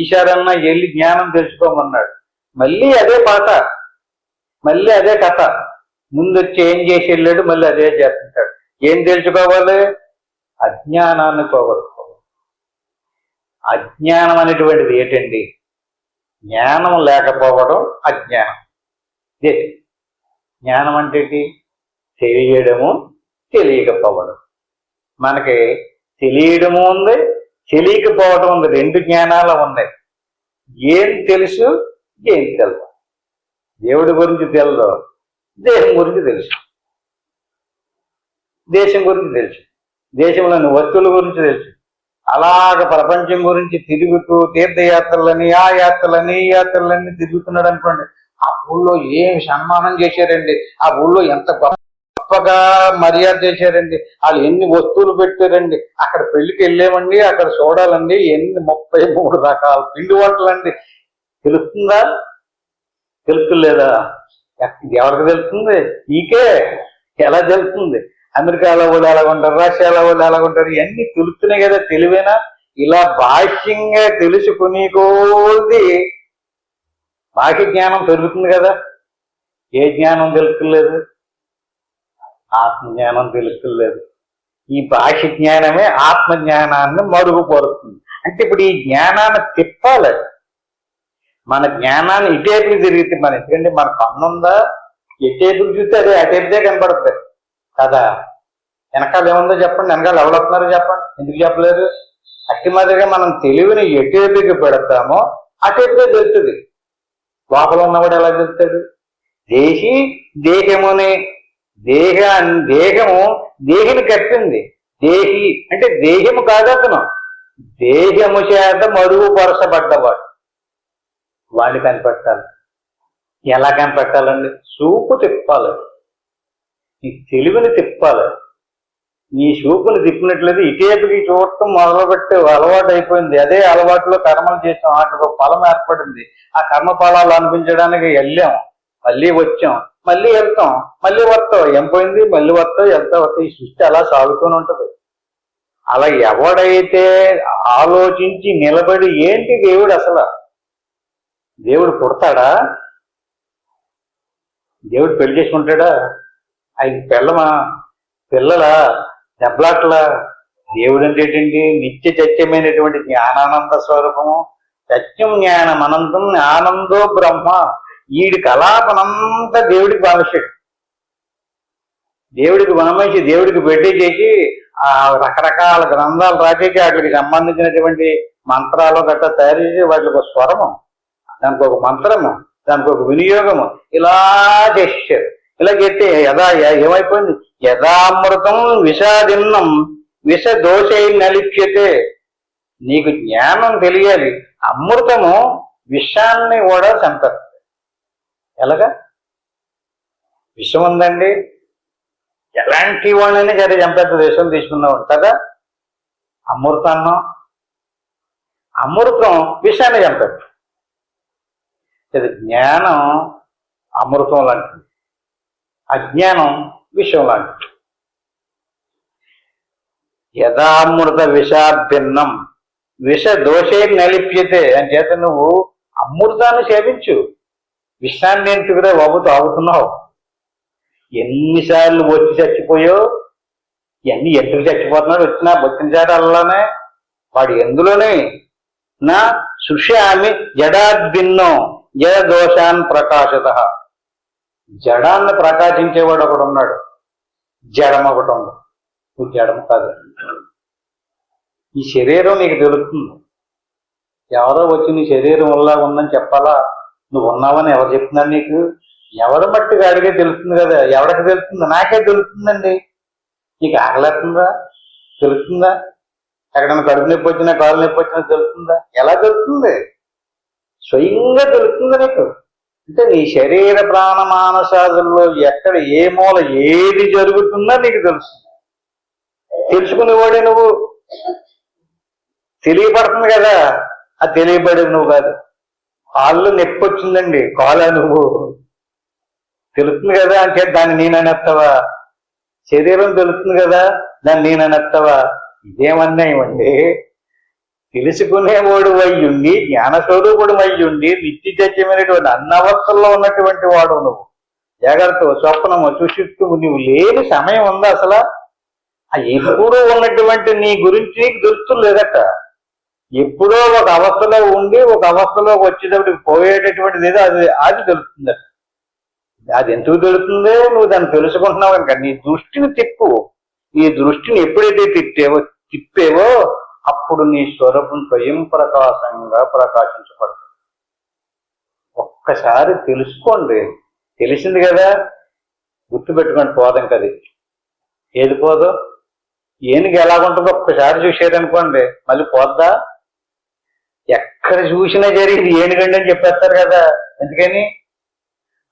ఈశారన్నా వెళ్ళి జ్ఞానం తెలుసుకోమన్నాడు. మళ్ళీ అదే పాట, మళ్ళీ అదే కథ. ముందు వచ్చి ఏం చేసి వెళ్ళాడు, మళ్ళీ అదే చేస్తుంటాడు. ఏం తెలుసుకోవాలి? అజ్ఞానాన్ని పోగొట్టుకోవాలి. అజ్ఞానం అనేటువంటిది ఏంటండి? జ్ఞానం లేకపోవడం అజ్ఞానం. ఇదే జ్ఞానం అంటే తెలియడము, తెలియకపోవడం. మనకి తెలియడము ఉంది, తెలియకపోవడం ఉంది. రెండు జ్ఞానాలు ఉన్నాయి. ఏం తెలుసు, ఏం తెలుసు. దేవుడి గురించి తెలుసు, దేశం గురించి తెలుసు. దేశం గురించి తెలుసు, దేశంలోని వస్తువుల గురించి తెలుసు. అలాగ ప్రపంచం గురించి తిరుగుతూ తీర్థయాత్రలని, ఆ యాత్రలని, ఈ యాత్రలన్నీ తిరుగుతున్నాడు అనుకోండి. ఆ ఊళ్ళో ఏం సన్మానం చేశారండి, ఆ ఊళ్ళో ఎంత గొప్పగా మర్యాద చేశారండి, వాళ్ళు ఎన్ని వస్తువులు పెట్టారండి, అక్కడ పెళ్లికి వెళ్ళామండి, అక్కడ చూడాలండి, ఎన్ని 33 రకాల పిండి వంటలండి. తెలుస్తుందా? తెలుసుకోలేదా? ఎవరికి తెలుస్తుంది? నీకే. ఎలా తెలుస్తుంది? అమెరికాలో వాళ్ళు ఎలాగుంటారు, రష్యాలో వాళ్ళు ఎలాగుంటారు, ఇవన్నీ తెలుస్తున్నాయి కదా. తెలివేనా? ఇలా బాహ్యంగా తెలుసుకుని కొద్ది బాహ్య జ్ఞానం పెరుగుతుంది కదా. ఏ జ్ఞానం తెలుసుకోలేదు? ఆత్మజ్ఞానం తెలుసుకోలేదు. ఈ బాహ్య జ్ఞానమే ఆత్మజ్ఞానాన్ని మరుగుపరుస్తుంది. అంటే ఇప్పుడు ఈ జ్ఞానాన్ని తిప్పాలి. మన జ్ఞానాన్ని ఇటేపుకి తిరిగితే మన, ఎందుకంటే మన కన్నుందా, ఎటేపుకి చూస్తే అదే అటేపుదే కనపడుతుంది కదా. వెనకాల ఏముందో చెప్పండి, వెనకాల ఎవరు వస్తున్నారో చెప్పండి, ఎందుకు చెప్పలేరు? అట్టి మాదిరిగా మనం తెలివిని ఎటేపుకి పెడతామో అటేపుదే తెలుస్తుంది. లోపల ఉన్నవాడు ఎలా తెలుస్తాడు? దేహి దేహముని, దేహము దేహిని కట్టింది. దేహి అంటే దేహము కాదు, అతను దేహము చేత మరుగుపరచబడ్డవాడు. వాడిని కనిపెట్టాలి. ఎలా కనిపెట్టాలండి? చూపు తిప్పాలి, నీ తెలివిని తిప్పాలి. నీ చూపుని తిప్పినట్లయితే ఇటేపుకి చూడటం మొదలుపెట్టి అలవాటు అయిపోయింది. అదే అలవాటులో కర్మలు చేసాం, వాటికి ఒక ఫలం ఏర్పడింది. ఆ కర్మ ఫలాలు అనిపించడానికి వెళ్ళాం, మళ్ళీ వచ్చాం, మళ్ళీ వెళ్తాం, మళ్ళీ వస్తావు. ఏం పోయింది? మళ్ళీ వస్తావు, వెళ్తావు. ఈ సృష్టి అలా సాగుతూనే ఉంటది. అలా ఎవడైతే ఆలోచించి నిలబడి, ఏంటి దేవుడు అసలు, దేవుడు పుడతాడా? దేవుడు పెళ్లి చేసుకుంటాడా? ఆయన పిల్లల దెబ్బలాట్ల. దేవుడు అంటే ఏంటండి? నిత్య సత్యమైనటువంటి జ్ఞానానంద స్వరూపము. సత్యం జ్ఞానం అనంతం ఆనందో బ్రహ్మ. ఈడి కలాపనంతా దేవుడికి బానిసాడు. దేవుడికి వనమేసి దేవుడికి బెడ్డి చేసి ఆ రకరకాల గ్రంథాలు రాసేసి వాటికి సంబంధించినటువంటి మంత్రాలు గట్రా తయారు చేసి వాటికి ఒక స్వరము, దానికి ఒక మంత్రము, దానికి ఒక వినియోగము ఇలా చేసేసారు. ఇలా చేస్తే ఏమైపోయింది? యథామృతం విషాదిన్నం విష దోషై నలిప్యతే. నీకు జ్ఞానం తెలియాలి. అమృతము విషాన్ని కూడా చంపేస్తుంది. ఎలాగా? విషం ఉందండి, ఎలాంటి వాడినైనా సరే చంపేస్తుంది విషం తీసుకున్నావు కదా. అమృతాన్నం, అమృతం విషాన్ని చంపేస్తుంది. జ్ఞానం అమృతం లాంటిది, అజ్ఞానం విషం లాంటిది. యథామృత విషాభిన్నం విష దోషే నలిప్యతే అని చేత నువ్వు అమృతాన్ని సేవించు. విషాన్ని ఎందుకురా బాబు తాగుతున్నావు? ఎన్నిసార్లు వచ్చి చచ్చిపోయావు? ఇవన్నీ ఎందుకు చచ్చిపోతున్నాడు? వచ్చిన చాటల్లోనే వాడు ఎందులోనే నా సుష్యామి జడాద్భిన్నం జడ దోషాన్ ప్రకాశత. జడాన్ని ప్రకాశించేవాడు ఒకడు ఉన్నాడు, జడం ఒకటి ఉంది. నువ్వు జడం కాదు. ఈ శరీరం నీకు తెలుస్తుంది. ఎవరో వచ్చి నీ శరీరం వల్ల ఉందని చెప్పాలా? నువ్వు ఉన్నావని ఎవరు చెప్తున్నారు నీకు? ఎవరి మట్టి వాడికే తెలుస్తుంది కదా. ఎవరికి తెలుస్తుంది? నాకే తెలుస్తుందండి. నీకు ఆగలేస్తుందా? తెలుస్తుందా? ఎక్కడైనా కడుపు నొప్పి వచ్చినా కాలు నొప్పి వచ్చినా తెలుస్తుందా? ఎలా తెలుస్తుంది? స్వయంగా తెలుస్తుంది నీకు. అంటే నీ శరీర ప్రాణ మానసాదుల్లో ఎక్కడ ఏ మూల ఏది జరుగుతుందో నీకు తెలుస్తుంది. తెలుసుకునేవాడే నువ్వు. తెలియబడుతుంది కదా, అది తెలియబడేది నువ్వు కాదు. కాళ్ళు నొప్పి వచ్చిందండి, కాలా నువ్వు తెలుస్తుంది కదా అంటే దాన్ని నేననేస్తావా? శరీరం తెలుస్తుంది కదా, దాన్ని నేననేస్తావా? ఇదేమన్నాయం అండి. తెలుసుకునేవాడు అయ్యుండి, జ్ఞానస్వరూపుడు అయ్యుండి, నిత్య సత్యమైనటువంటి అన్నవస్థల్లో ఉన్నటువంటి వాడు నువ్వు. జాగ్రత్త, స్వప్నము సుషుప్తము నువ్వు లేని సమయం ఉందా అసలు? ఎప్పుడూ ఉన్నటువంటి నీ గురించి నీకు తెలుస్తులేదట. ఎప్పుడో ఒక అవస్థలో ఉండి ఒక అవస్థలోకి వచ్చేటప్పటికి పోయేటటువంటిది ఏదో అది తెలుస్తుందట. అది ఎందుకు తెలుస్తుందో నువ్వు దాన్ని తెలుసుకుంటున్నావు కనుక నీ దృష్టిని తిప్పు. నీ దృష్టిని ఎప్పుడైతే తిప్పేవో అప్పుడు నీ స్వరూపం స్వయం ప్రకాశంగా ప్రకాశించబడుతుంది. ఒక్కసారి తెలుసుకోండి. తెలిసింది కదా, గుర్తుపెట్టుకోండి. పోదాం కది ఏది పోదు. ఏనుగు ఎలాగుంటుందో ఒక్కసారి చూసారనుకోండి మళ్ళీ పోద్దా? ఎక్కడ చూసినా జరిగింది ఏనుగండి అని చెప్పేస్తారు కదా. ఎందుకని?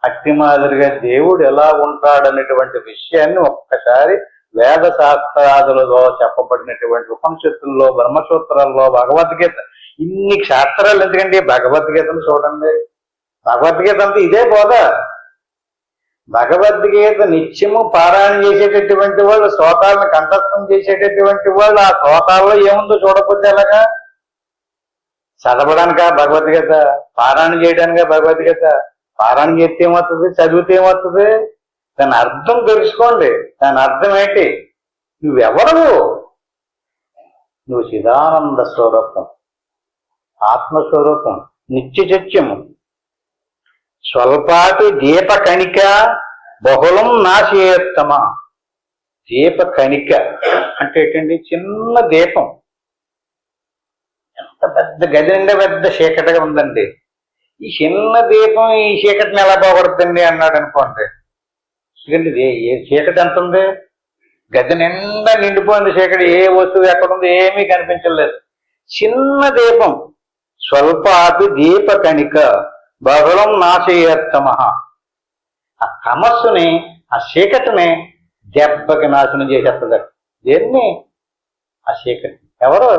అట్టి మాదిరిగా దేవుడు ఎలా ఉంటాడనేటువంటి విషయాన్ని ఒక్కసారి వేద శాస్త్రాదులలో చెప్పబడినటువంటి ఉపనిషత్తుల్లో, బ్రహ్మసూత్రాల్లో, భగవద్గీత, ఇన్ని శాస్త్రాలు ఎందుకండి? భగవద్గీతను చూడండి. భగవద్గీత అంతా ఇదే బోధ. భగవద్గీత నిత్యము పారాయణ చేసేటటువంటి వాళ్ళు, శ్లోకాలను కంఠస్థం చేసేటటువంటి వాళ్ళు, ఆ శ్లోకాల్లో ఏముందో చూడకపోతే ఎలాగా? చదవడానికా భగవద్గీత? పారాయణ చేయడానికా భగవద్గీత? పారాయణ చేస్తే ఏమవుతుంది? చదివితే ఏమవుతుంది? దాని అర్థం తెలుసుకోండి. దాని అర్థం ఏంటి? నువ్వెవరు? నువ్వు చిదానంద స్వరూపం, ఆత్మస్వరూపం, నిత్య సత్యము. స్వల్పాటి దీప కణిక బహుళం నాశయేత్తమ. దీప కణిక అంటే ఏంటండి? చిన్న దీపం. ఎంత పెద్ద గది నిండా పెద్ద చీకటిగా ఉందండి. ఈ చిన్న దీపం ఈ చీకటిని ఎలా పోగొడుతుంది అన్నాడు అనుకోండి. ఎందుకంటే చీకటి ఎంత ఉంది? గది నిండా నిండిపోయింది చీకటి. ఏ వస్తువు ఎక్కడుందో ఏమీ కనిపించలేదు. చిన్న దీపం. స్వల్పాపి దీప కణిక బహుళం నాశయేత్తమ. ఆ తమస్సుని, ఆ చీకటిని దెబ్బకి నాశనం చేసేస్తుంది. దేన్ని? ఆ చీకటి. ఎవరు?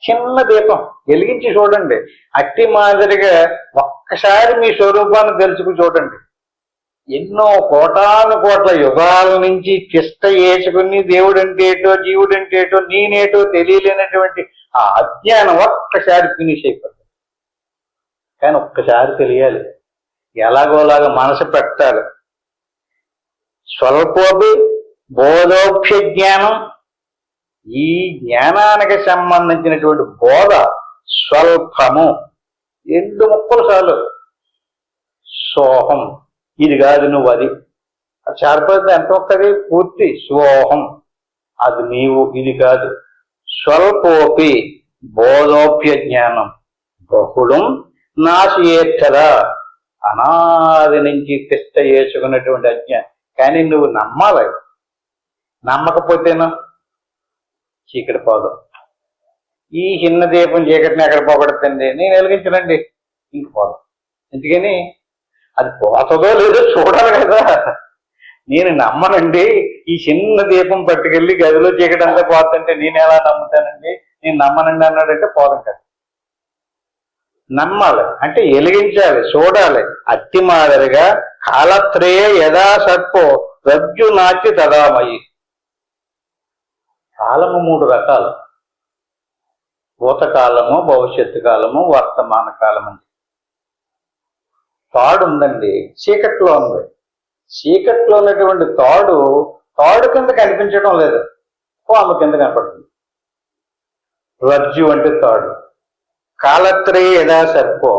చిన్న దీపం వెలిగించి చూడండి. అట్టి మాదిరిగా ఒక్కసారి మీ స్వరూపాన్ని తెలుసుకు చూడండి. ఎన్నో కోటాను కోట్ల యుగాల నుంచి తిష్ట వేసుకుని దేవుడు అంటే ఏటో, జీవుడు అంటే ఏటో, నేనేటో తెలియలేనటువంటి ఆ అజ్ఞానం ఒక్కసారి ఫినిష్ అయిపోతుంది. కానీ ఒక్కసారి తెలియాలి. ఎలాగోలాగా మనసు పెట్టాలి. స్వల్పోపి బోధోక్ష జ్ఞానం, ఈ జ్ఞానానికి సంబంధించినటువంటి బోధ స్వల్పము, 2 ముక్కలు చాలు. సోహం, ఇది కాదు నువ్వు, అది సరిపోతే ఎంత వస్తుంది పూర్తి. సోహం, అది నీవు, ఇది కాదు. స్వల్పోపి బోధోప్య జ్ఞానం బహుళం నాశయేత్తరా, అనాది నుంచి తిష్ట చేసుకున్నటువంటి అజ్ఞానం. కానీ నువ్వు నమ్మాలి. నమ్మకపోతేనా చీకటి పోదు. ఈ చిన్న దీపం చీకటిని ఎక్కడ పోగొడుతుంది, నేను వెలిగించనండి, ఇంక పోదు. ఎందుకని అది పోతుందో లేదో చూడాలి కదా. నేను నమ్మనండి, ఈ చిన్న దీపం పట్టుకెళ్ళి గదిలో చీకటి అంతా పోతుంటే నేను ఎలా నమ్ముతానండి, నేను నమ్మనండి అన్నాడంటే పోదాం కదా. నమ్మాలి అంటే వెలిగించాలి, చూడాలి. అట్టి మాదిరిగా కాలత్రయ యథా సర్పో రజ్జు నాచి తదామయి. కాలము 3 రకాలు: భూతకాలము, భవిష్యత్తు కాలము, వర్తమాన కాలం. అని తాడు ఉందండి, చీకట్లో ఉంది. చీకట్లో ఉన్నటువంటి తాడు కింద కనిపించడం లేదు, పాము కింద కనపడుతుంది. రజ్జు అంటే తాడు. కాలత్రయ యథా సర్పో,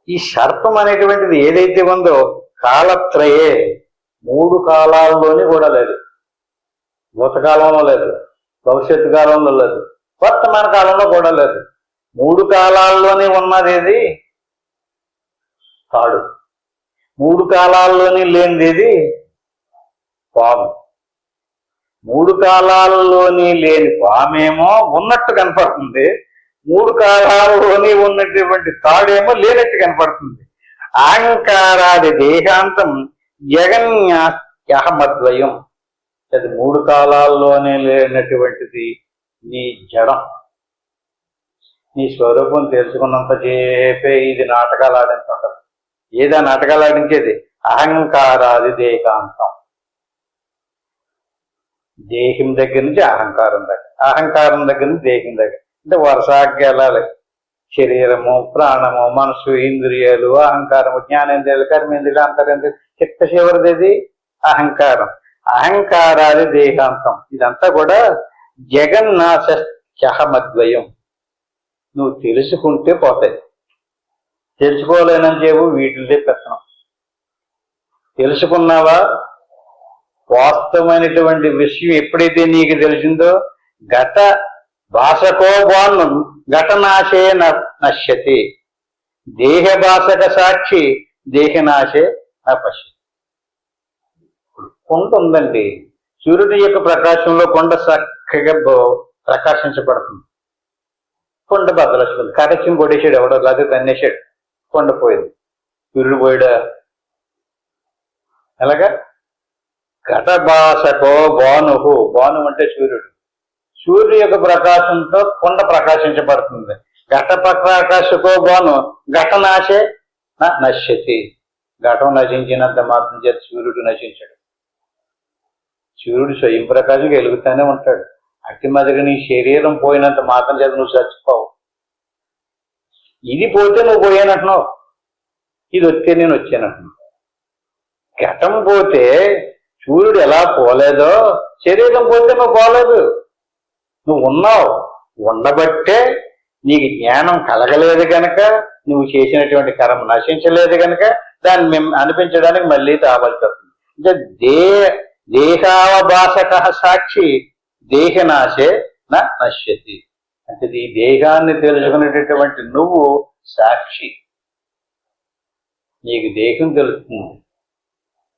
ఈ సర్పం అనేటువంటిది ఏదైతే ఉందో కాలత్రయే, 3 కాలాల్లోని కూడా లేదు. భూతకాలంలో లేదు, భవిష్యత్తు కాలంలో లేదు, వర్తమాన కాలంలో కూడా లేదు. 3 కాలాల్లోనే ఉన్నది ఏది? తాడు. 3 కాలాల్లోని లేనిది పాము. 3 కాలాల్లోని లేని పామేమో ఉన్నట్టు కనపడుతుంది, 3 కాలాల్లోని ఉన్నటువంటి తాడేమో లేనట్టు కనపడుతుంది. అహంకారాది దేహాంతం జగన్యాహమద్వయం. అది 3 కాలాల్లోనే లేనటువంటిది నీ జడం. నీ స్వరూపం తెలుసుకున్నంత చేపే ఇది నాటకాలు ఆడించుంటది. ఏదా నాటకాలు ఆడించేది? అహంకారాది దేహాంతం. దేహం దగ్గర నుంచి అహంకారం దగ్గర, అహంకారం దగ్గర నుంచి దేహం దగ్గర. అంటే వరుసగా వెళ్ళాలి. శరీరము, ప్రాణము, మనసు, ఇంద్రియాలు, అహంకారము, జ్ఞానేంద్రియాలు, కర్మేంద్రియాలు, అంతరేంద్రియాలు, చిట్ట చివరిది అహంకారం. అహంకారాది దేహాంతం. ఇదంతా కూడా జగన్నాశమద్వయం. నువ్వు తెలుసుకుంటే పోతాయి. తెలుసుకోలేనని చెప్పు వీటిదే పెత్తనం. తెలుసుకున్నావా? వాస్తవమైనటువంటి విషయం ఎప్పుడైతే నీకు తెలిసిందో, ఘట భాషకో బాణం ఘటనాశే నశ్యతి, దేహ భాషక సాక్షి దేహనాశే నపశ్యతి. కొండ ఉందండి, సూర్యుడి యొక్క ప్రకాశంలో కొండ చక్కగా ప్రకాశించబడుతుంది. కొండ బద్దలొచ్చుకుంది. కరచం కొట్టేసాడు ఎవడో, లేదా తన్నేసాడు, కొండ పోయింది. సూర్యుడు పోయాడా? ఎలాగా? ఘటభాషకో భానుహు, భాను అంటే సూర్యుడు. సూర్యుడు యొక్క ప్రకాశంతో కొండ ప్రకాశించబడుతుంది. ఘట ప్రకాశకో భాను ఘటనాశే నశ్యతి. ఘటం నశించినంత మాత్రం చేత సూర్యుడు నశించాడు. సూర్యుడు స్వయం ప్రకాశం వెలుగుతూనే ఉంటాడు. అట్టి మాదిరిగా నీ శరీరం పోయినంత మాత్రం చేత నువ్వు చచ్చిపోవు. ఇది పోతే నువ్వు పోయానంటున్నావు, ఇది వస్తే నేను వచ్చానంటున్నావు. ఘటం పోతే సూర్యుడు ఎలా పోలేదో, శరీరం పోతే నువ్వు పోలేదు. నువ్వు ఉన్నావు. ఉండబట్టే నీకు జ్ఞానం కలగలేదు కనుక, నువ్వు చేసినటువంటి కర్మ నశించలేదు కనుక దాన్ని అనిపించడానికి మళ్ళీ రావాల్సి వస్తుంది. అంటే దేహావభాషక సాక్షి దేహనాశే నశ్యతి. అంటే ఈ దేహాన్ని తెలుసుకునేటటువంటి నువ్వు సాక్షి. నీకు దేహం తెలుస్తుంది,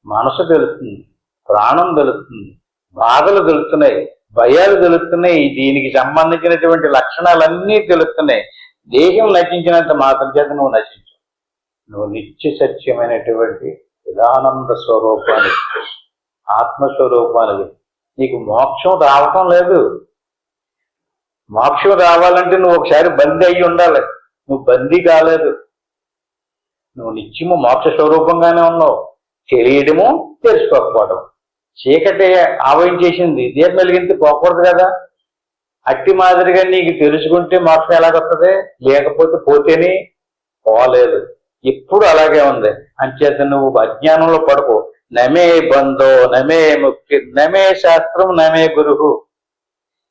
మనసు తెలుస్తుంది, ప్రాణం తెలుస్తుంది, బాధలు తెలుస్తున్నాయి, భయాలు తెలుస్తున్నాయి, దీనికి సంబంధించినటువంటి లక్షణాలన్నీ తెలుస్తున్నాయి. దేహం నశించినంత మాత్రం చేత నువ్వు నశించు. నువ్వు నిత్య సత్యమైనటువంటి చిదానంద స్వరూపానికి, ఆత్మస్వరూపానికి. నీకు మోక్షం రావటం లేదు. మోక్షం రావాలంటే నువ్వు ఒకసారి బందీ అయ్యి ఉండాలి. నువ్వు బందీ కాలేదు. నువ్వు నిత్యము మోక్ష స్వరూపంగానే ఉన్నావు. తెలియడము, తెలుసుకోకపోవడం. చీకటి ఆవహించేసింది, దీపం వెలిగించి పోకూడదు కదా. అట్టి మాదిరిగా నీకు తెలుసుకుంటే మోక్షం ఎలాగొస్తుంది? లేకపోతే పోతేనే పోలేదు. ఎప్పుడు అలాగే ఉంది. అంచేత నువ్వు అజ్ఞానంలో పడుకో. నమే బంధో నమే ముక్తి నమే శాస్త్రం నమే గురువు.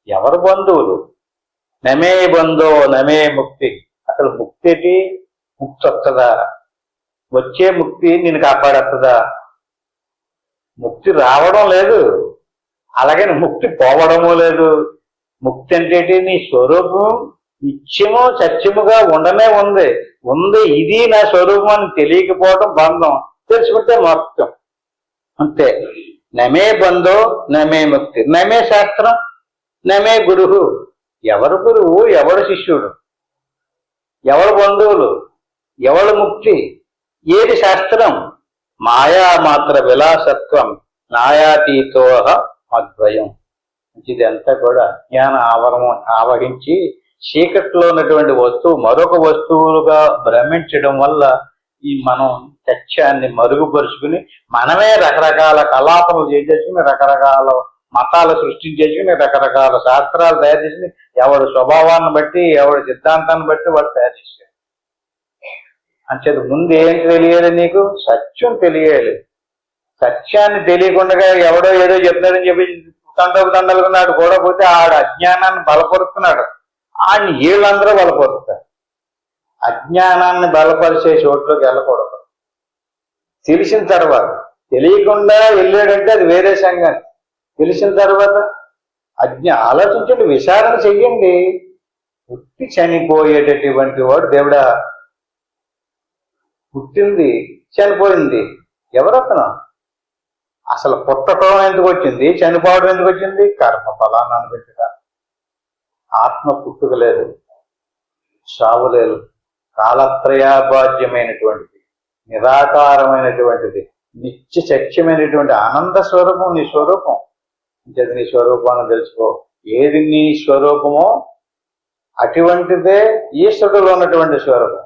ఎవరు బంధువులు? నమే బంధో నమే ముక్తి. అసలు ముక్తి ఏంటి? ముక్తి వస్తుందా? వచ్చే ముక్తి నిన్ను కాపాడేస్తుందా? ముక్తి రావడం లేదు, అలాగే ముక్తి పోవడము లేదు. ముక్తి అంటే నీ స్వరూపం నిత్యము సత్యముగా ఉండనే ఉంది. ఇది నా స్వరూపం అని తెలియకపోవడం బంధం, తెలుసుకుంటే మొత్తం అంతే. నమే బంధో నమే ముక్తి నమే శాస్త్రం నమే గురువు. ఎవరు గురువు? ఎవడు శిష్యుడు? ఎవరు బంధువులు? ఎవడు ముక్తి? ఏది శాస్త్రం? మాయా మాత్ర విలాసత్వం నాయాతీతోహ అద్వయం. ఇది అంతా కూడా జ్ఞాన ఆవహించి చీకట్లో ఉన్నటువంటి వస్తువు మరొక వస్తువులుగా భ్రమించడం వల్ల ఈ మనం సత్యాన్ని మరుగుపరుచుకుని మనమే రకరకాల కలాపములు చేసేసుకుని రకరకాల మతాలు సృష్టించేసుకుని రకరకాల శాస్త్రాలు తయారు చేసుకుని ఎవడి స్వభావాన్ని బట్టి ఎవడి సిద్ధాంతాన్ని బట్టి వాడు తయారు చేశాడు. అంచేది ముందు ఏం తెలియాలి నీకు? సత్యం తెలియాలి. సత్యాన్ని తెలియకుండా ఎవడో ఏదో చెప్తున్నాడని చెప్పి తండలుకున్నాడు కూడా పోతే ఆడు అజ్ఞానాన్ని బలపరుస్తున్నాడు. ఆడిని వీళ్ళందరూ బలపరుస్తారు. అజ్ఞానాన్ని బలపరిచే చోట్లోకి వెళ్ళకూడదు. తెలిసిన తర్వాత, తెలియకుండా వెళ్ళాడంటే అది వేరే సంగతి. తెలిసిన తర్వాత ఆలోచించండి, విచారణ చెయ్యండి. పుట్టి చనిపోయేటటువంటి వాడు దేవుడా? పుట్టింది చనిపోయింది ఎవరతను? అసలు పుట్టడం ఎందుకు వచ్చింది? చనిపోవడం ఎందుకు వచ్చింది? కర్మ ఫలాన్ని అనుభవించట. ఆత్మ పుట్టుక లేదు, చావు లేదు, కాలత్రయాబాధ్యమైనటువంటిది, నిరాకారమైనటువంటిది, నిత్య సత్యమైనటువంటి ఆనంద స్వరూపం నీ స్వరూపం. అంటే నీ స్వరూపాన్ని తెలుసుకో. ఏది నీ స్వరూపమో అటువంటిదే ఈశ్వరుడులో ఉన్నటువంటి స్వరూపం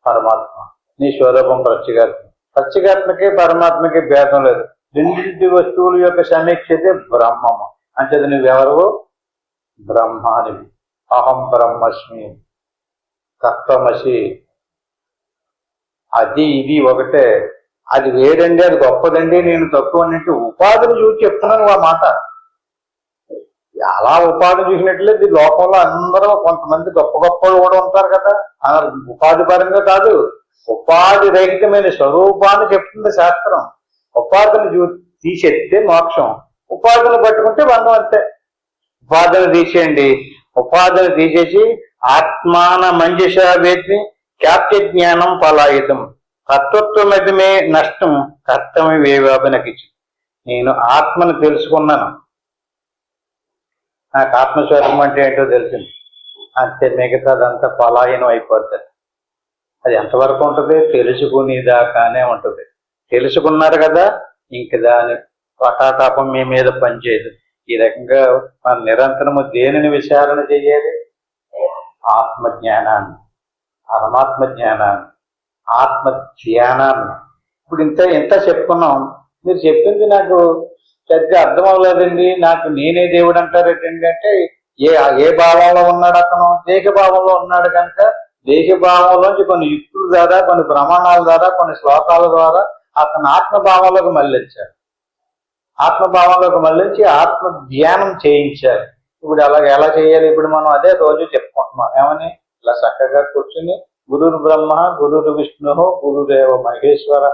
పరమాత్మ. నీ స్వరూపం ప్రత్యేగాత్మ. ప్రత్యేగాత్మకి పరమాత్మకి భేదం లేదు. రెండింటి వస్తువుల యొక్క సమీక్షతే బ్రహ్మము. అంచేది నువ్వెవరు? బ్రహ్మానివి. అహం బ్రహ్మస్మి తత్వమసి. అది ఇది ఒకటే. అది వేరండి, అది గొప్పదండి, నేను తక్కువ అన్నట్టు ఉపాధిని చూసి చెప్తున్నాను ఆ మాట. అలా ఉపాధి చూసినట్లేదు లోకంలో అందరూ కొంతమంది గొప్ప గొప్పలు కూడా ఉంటారు కదా. ఉపాధి పరంగా కాదు, ఉపాధి రహితమైన స్వరూపాన్ని చెప్తుంది శాస్త్రం. ఉపాధిని తీసేస్తే మోక్షం, ఉపాధిని పట్టుకుంటే బంధం. అంతే. ఉపాధిని తీసేయండి. ఉపాధిని తీసేసి ఆత్మాన మంజుష వేద్మి ఖ్యాప్య జ్ఞానం పలాయుధం తత్వత్వమదిమే నష్టం కర్తమి వేవాభినకిచ్చు. నేను ఆత్మను తెలుసుకున్నాను, నాకు ఆత్మస్వరూపం అంటే ఏంటో తెలిసింది. అంతే, మిగతాదంతా పలాయనం అయిపోతుంది. అది ఎంతవరకు ఉంటుంది? తెలుసుకునేదాకానే ఉంటుంది. తెలుసుకున్నారు కదా, ఇంక దాని పటాటాపం మీ మీద పనిచేయదు. ఈ రకంగా మనం నిరంతరము దేనిని విచారణ చెయ్యాలి? ఆత్మజ్ఞానాన్ని, పరమాత్మ జ్ఞానాన్ని, ఆత్మ ధ్యానాన్ని. ఇప్పుడు ఇంత చెప్పుకున్నాం. మీరు చెప్పింది నాకు సరిగ్గా అర్థం అవ్వలేదండి. నాకు నేనే దేవుడు అంటారు ఏంటంటే ఏ భావంలో ఉన్నాడు అతను? దేహ భావంలో ఉన్నాడు కనుక దేహ భావంలోంచి కొన్ని యుక్తుల ద్వారా, కొన్ని ప్రమాణాల ద్వారా, కొన్ని శ్లోకాల ద్వారా అతను ఆత్మభావంలోకి మళ్ళించారు. ఆత్మభావంలోకి మళ్ళించి ఆత్మ ధ్యానం చేయించారు. ఇప్పుడు ఎలా చేయాలి? ఇప్పుడు మనం అదే రోజు చెప్పుకుంటున్నాం. ఏమని? ఇలా చక్కగా కూర్చుని గురుర్ బ్రహ్మ గురుర్ విష్ణు గురుదేవ మహేశ్వర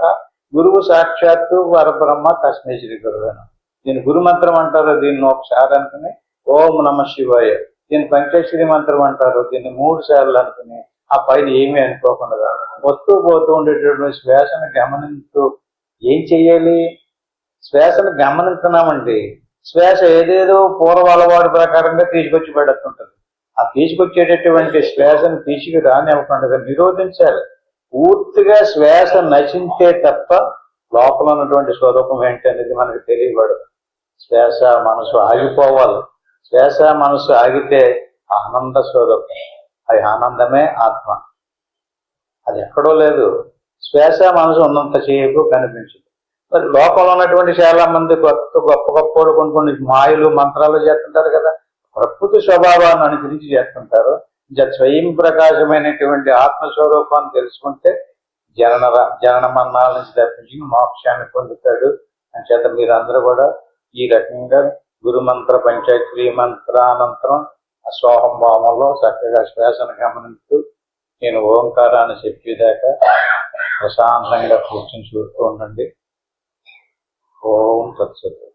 గురువు సాక్షాత్తు పరబ్రహ్మ తస్మై శ్రీ గురువేన. దీని గురు మంత్రం అంటారు. దీన్ని ఒకసారి అనుకుని ఓం నమ శివాయ. దీన్ని పంచాక్షరి మంత్రం అంటారు. దీన్ని 3 సార్లు అనుకుని ఆ పైన ఏమీ అనుకోకుండా వస్తూ పోతూ ఉండేటటువంటి శ్వాసను గమనిస్తూ ఏం చెయ్యాలి? శ్వాసను గమనిస్తున్నామండి. శ్వాస ఏదేదో పూర్వ అలవాటు ప్రకారంగా తీసుకొచ్చి పెడుతుంటది. ఆ తీసుకొచ్చేటటువంటి శ్వాసను తీసుకురానివ్వకుండా నిరోధించాలి. పూర్తిగా శ్వాస నశించే తప్ప లోపల ఉన్నటువంటి స్వరూపం ఏంటి అనేది మనకు తెలియబడదు. శ్వాస మనసు ఆగిపోవాలి. శ్వాస మనసు ఆగితే ఆనంద స్వరూపం. అది ఆనందమే ఆత్మ. అది ఎక్కడో లేదు. శ్వాస మనసు ఉన్నంతసేపు కనిపించదు. మరి లోకంలో ఉన్నటువంటి చాలా మంది గొప్ప గొప్ప కొన్ని మాయలు మంత్రాలు చేస్తుంటారు కదా. ప్రకృతి స్వభావాన్ని అనుసరించి చేస్తుంటారు. స్వయం ప్రకాశమైనటువంటి ఆత్మస్వరూపాన్ని తెలుసుకుంటే జనన మరణాల నుంచి తప్పించి మోక్షాన్ని పొందుతాడు. అని చేత మీరందరూ కూడా ఈ రకంగా గురుమంత్ర పంచాయతీ మంత్రానంతరం సోహం భావంలో చక్కగా శ్వాసను గమనిస్తూ నేను ఓంకారాన్ని చెప్పేదాకా ప్రశాంతంగా కూర్చొని చూస్తూ ఉండండి. ఓం తత్సత్.